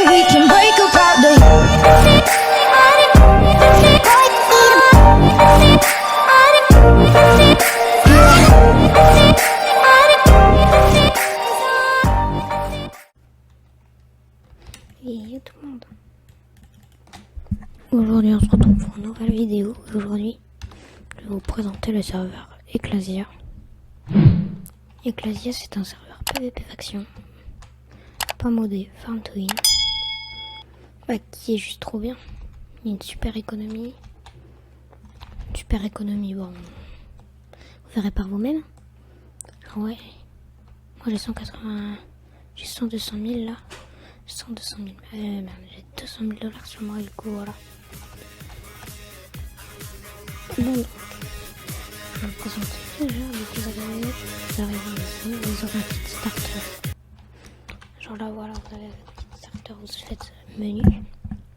we can break up proudly. Et tout le monde. Aujourd'hui on se retrouve pour une nouvelle vidéo. Aujourd'hui je vais vous présenter le serveur Ecclasia. Ecclasia c'est un serveur PvP faction, pas modé, farm to win, qui est juste trop bien. Il y a une super économie. Bon, vous verrez par vous-même. Ouais, moi j'ai 180, j'ai 100 200 000 là. 100 200 000, merde, j'ai 200 000 dollars sur moi, du coup voilà. Bon, donc, je vais vous présenter déjà, donc vous arrivez ici, vous aurez un petit starter. Genre là, voilà, vous avez un petit starter, vous faites menu.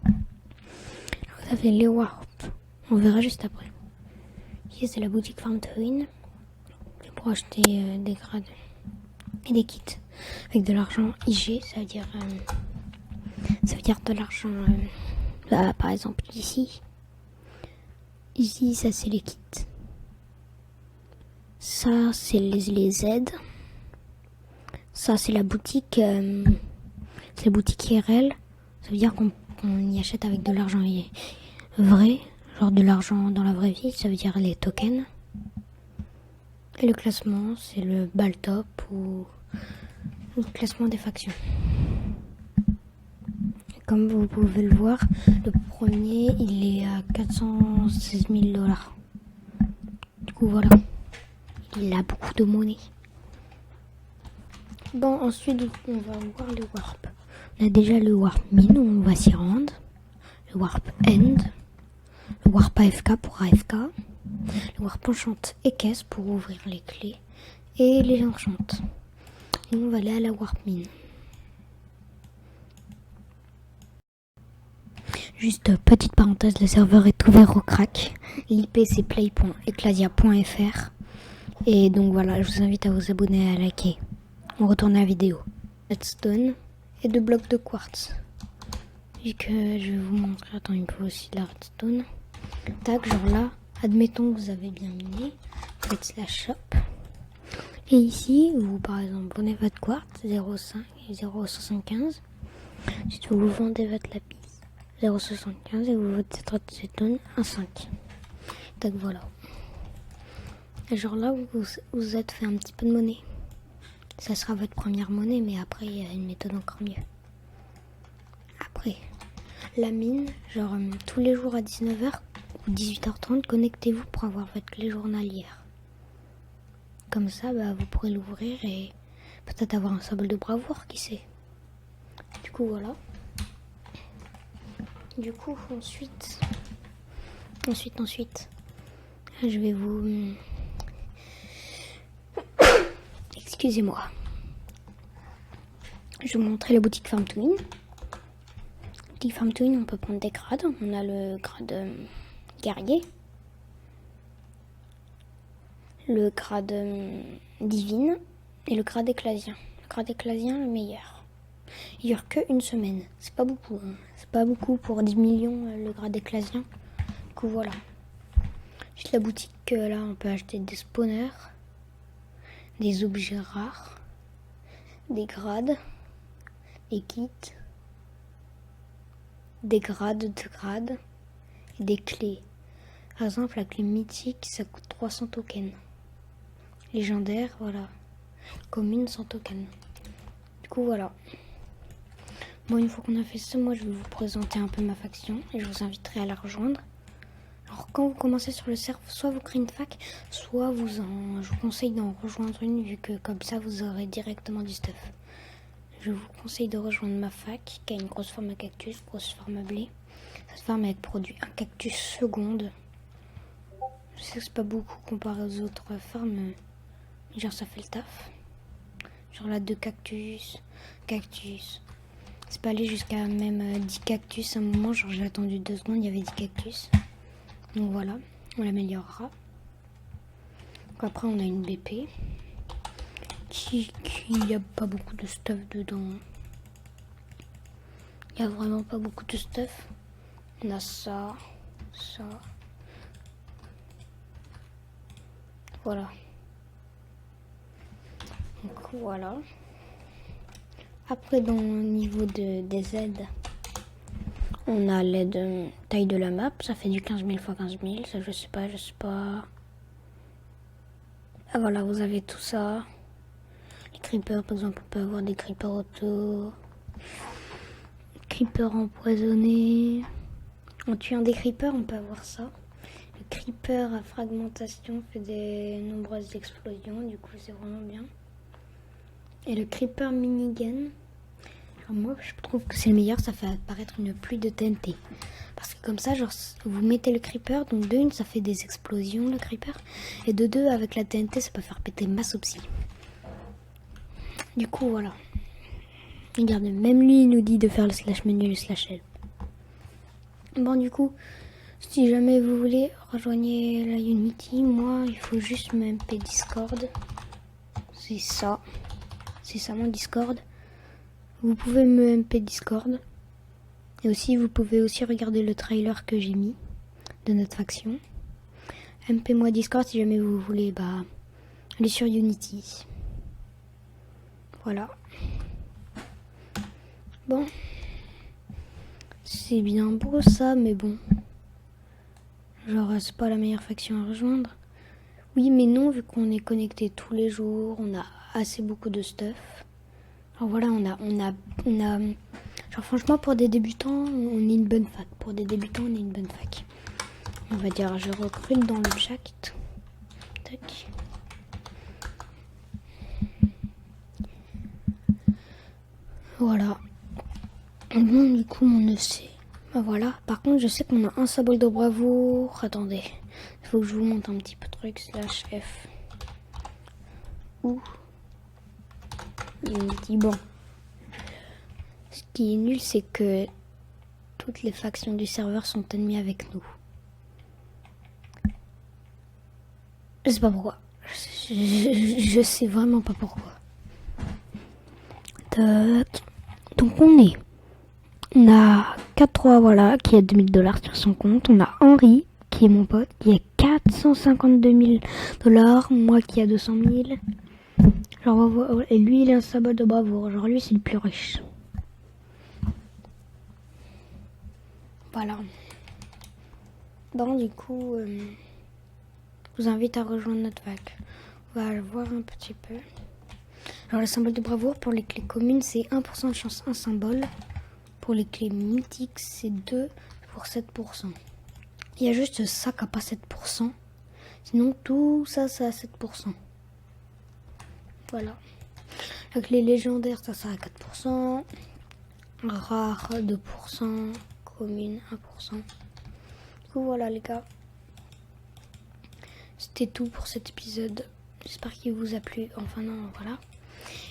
Vous avez les warp, on verra juste après. Ici c'est la boutique Farm to Win, pour acheter des grades et des kits avec de l'argent IG, ça veut dire de l'argent, par exemple ici, ça c'est les kits, ça c'est les aides, ça c'est la boutique, c'est la boutique IRL, ça veut dire qu'on y achète avec de l'argent vrai, genre de l'argent dans la vraie vie, ça veut dire les tokens. Et le classement c'est le Baltop ou le classement des factions. Comme vous pouvez le voir, le premier il est à 416 000 dollars. Du coup voilà, il a beaucoup de monnaie. Bon, ensuite on va voir le warp. On a déjà le warp min, on va s'y rendre. Le warp end, le warp AFK pour AFK, le warp enchante et caisse pour ouvrir les clés et les enchantes. Et on va aller à la warp min. Juste petite parenthèse, le serveur est ouvert au crack. L'IP c'est play.ecclasia.fr. Et donc voilà, je vous invite à vous abonner et à liker. On retourne à la vidéo. Redstone et 2 blocs de quartz. Vu que je vais vous montrer, attends, il me faut aussi de la redstone. Tac, genre là, admettons que vous avez bien miné. Vous faites slash shop. Et ici, vous par exemple, prenez votre quartz 0,5 et 0,75. Ensuite, vous vendez votre lapis 0,75 et vous votre redstone 1,5. Donc voilà. Et genre là, vous êtes fait un petit peu de monnaie. Ça sera votre première monnaie, mais après, il y a une méthode encore mieux. Après, la mine, genre tous les jours à 19h ou 18h30, connectez-vous pour avoir votre clé journalière. Comme ça, vous pourrez l'ouvrir et peut-être avoir un symbole de bravoure, qui sait. Du coup, voilà. Du coup, ensuite, je vais vous... Excusez-moi. Je vais vous montrer la boutique Farm to Win. Boutique Farm to Win, on peut prendre des grades. On a le grade guerrier, le grade divine et le grade éclasien. Le grade éclasien, le meilleur. Il dure qu'une semaine. C'est pas beaucoup. Hein. C'est pas beaucoup pour 10 millions le grade éclasien. Du coup, voilà. Juste la boutique, là, on peut acheter des spawners, des objets rares, des grades, des kits, des grades de grades et des clés. Par exemple, la clé mythique, ça coûte 300 tokens. Légendaire, voilà. Commune, 100 tokens. Du coup, voilà. Bon, une fois qu'on a fait ça, moi je vais vous présenter un peu ma faction et je vous inviterai à la rejoindre. Alors quand vous commencez sur le serve, soit vous créez une fac, soit je vous conseille d'en rejoindre une, vu que comme ça vous aurez directement du stuff. Je vous conseille de rejoindre ma fac qui a une grosse farm à cactus, grosse farm à blé. Cette farm elle produit un cactus seconde. Je sais que c'est pas beaucoup comparé aux autres farms, mais genre ça fait le taf. Genre là 2 cactus. C'est pas allé jusqu'à même 10 cactus à un moment, genre j'ai attendu 2 secondes, il y avait 10 cactus. Donc voilà, on l'améliorera. Donc après on a une BP qui a pas beaucoup de stuff dedans. Il n'y a vraiment pas beaucoup de stuff. On a ça, ça. Voilà. Donc voilà. Après, dans le niveau des aides, on a l'aide taille de la map. Ça fait du 15 000 x 15 000. Ça, je sais pas. Ah, voilà, vous avez tout ça. Les creepers, par exemple, on peut avoir des creepers auto. Creepers empoisonnés. En tuant des creepers, on peut avoir ça. Le creeper à fragmentation fait des nombreuses explosions. Du coup, c'est vraiment bien. Et le creeper minigun, alors moi je trouve que c'est le meilleur, ça fait apparaître une pluie de TNT. Parce que comme ça, genre, vous mettez le creeper, donc de une, ça fait des explosions le creeper. Et de deux, avec la TNT, ça peut faire péter masse aussi. Du coup, voilà. Regardez, même lui, il nous dit de faire le slash menu, le slash help. Bon, du coup, si jamais vous voulez, rejoignez la Unity. Moi, il faut juste me MP Discord. C'est ça. C'est ça mon Discord. Vous pouvez me MP Discord. Et aussi, vous pouvez aussi regarder le trailer que j'ai mis de notre faction. MP moi Discord si jamais vous voulez aller sur Unity. Voilà. Bon. C'est bien beau ça, mais bon. Genre, c'est pas la meilleure faction à rejoindre. Oui, mais non, vu qu'on est connecté tous les jours, on a assez beaucoup de stuff. Alors voilà, on a genre franchement, pour des débutants, on est une bonne fac. Pour des débutants, on est une bonne fac. On va dire, je recrute dans le chat. Tac. Voilà. Bon, du coup, mon EC. Voilà. Par contre, je sais qu'on a un symbole de bravoure. Attendez. Il faut que je vous montre un petit peu de truc. Slash F. Ou. Unity. Bon. Ce qui est nul, c'est que toutes les factions du serveur sont ennemies avec nous. Je sais pas pourquoi. Je sais vraiment pas pourquoi. Tac. Donc on a 4-3, voilà, qui a 2000 $ sur son compte. On a Henri, qui est mon pote, qui a 452 000 $. Moi qui a 200 000. Genre, et lui, il a un symbole de bravoure. Genre, lui, c'est le plus riche. Voilà. Bon, du coup, je vous invite à rejoindre notre fac. On va voir un petit peu. Alors, le symbole de bravoure pour les clés communes, c'est 1% de chance, un symbole. Pour les clés mythiques, c'est 2 pour 7%. Il y a juste ça qui n'a pas 7%. Sinon, tout ça, ça a 7%. Voilà. La clé légendaire, ça a 4%. Rare, 2%. Commune, 1%. Du coup, voilà les gars. C'était tout pour cet épisode. J'espère qu'il vous a plu. Enfin non, voilà.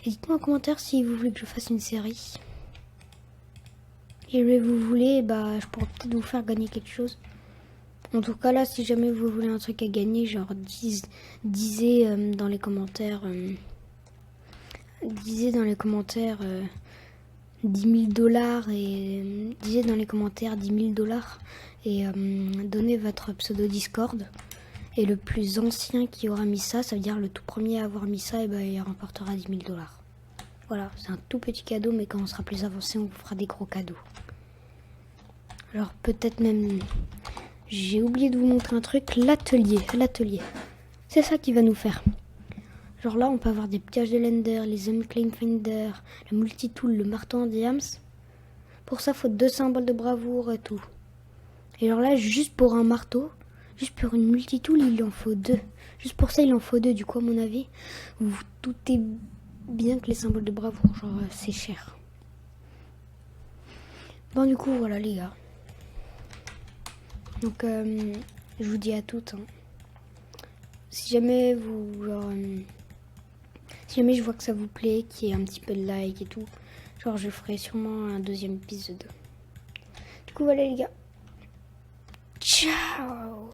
Et dites-moi en commentaire si vous voulez que je fasse une série. Et si vous voulez, je pourrais peut-être vous faire gagner quelque chose. En tout cas là, si jamais vous voulez un truc à gagner, genre disez dans les commentaires, 10 000 $ et disez dans les commentaires 10 000 $ et donnez votre pseudo Discord. Et le plus ancien qui aura mis ça, ça veut dire le tout premier à avoir mis ça, et il remportera 10 000 $. Voilà, c'est un tout petit cadeau, mais quand on sera plus avancé, on vous fera des gros cadeaux. Alors peut-être même, j'ai oublié de vous montrer un truc, l'atelier. C'est ça qui va nous faire. Genre là, on peut avoir des pièges de Lender, les Unclaimed Finder, le multitool, le marteau en diams. Pour ça, il faut 2 symboles de bravoure et tout. Et alors là, juste pour un marteau, juste pour une multitool, il en faut 2. Juste pour ça, il en faut 2. Du coup, à mon avis, vous vous doutez bien que les symboles de bravoure, genre, c'est cher. Bon, du coup, voilà les gars. Donc, je vous dis à toutes. Si jamais si jamais je vois que ça vous plaît, qu'il y ait un petit peu de like et tout, genre je ferai sûrement un deuxième épisode. Du coup, voilà les gars. Ciao!